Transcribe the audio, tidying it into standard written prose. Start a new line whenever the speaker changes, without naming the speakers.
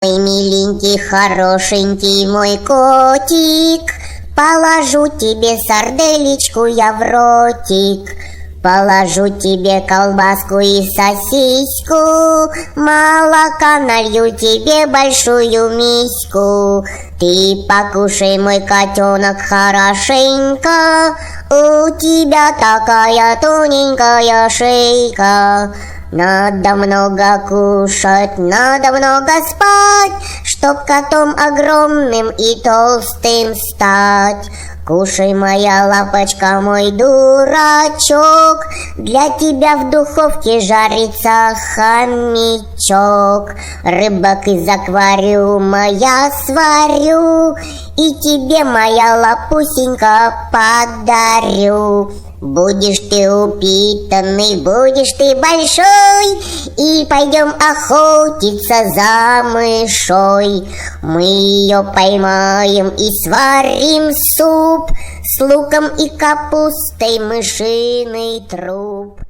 Мой миленький, хорошенький мой котик, положу тебе сарделечку я в ротик, положу тебе колбаску и сосиску, молока налью тебе большую миську. Ты покушай, мой котенок, хорошенько, у тебя такая тоненькая шейка. Надо много кушать, надо много спать, чтоб котом огромным и толстым стать. Кушай, моя лапочка, мой дурачок, для тебя в духовке жарится хомячок. Рыбок из аквариума я сварю и тебе, моя лапусенька, подарю. Будешь ты упитанный, будешь ты большой, и пойдем охотиться за мышой. Мы ее поймаем и сварим суп с луком и капустой, мышиный труп.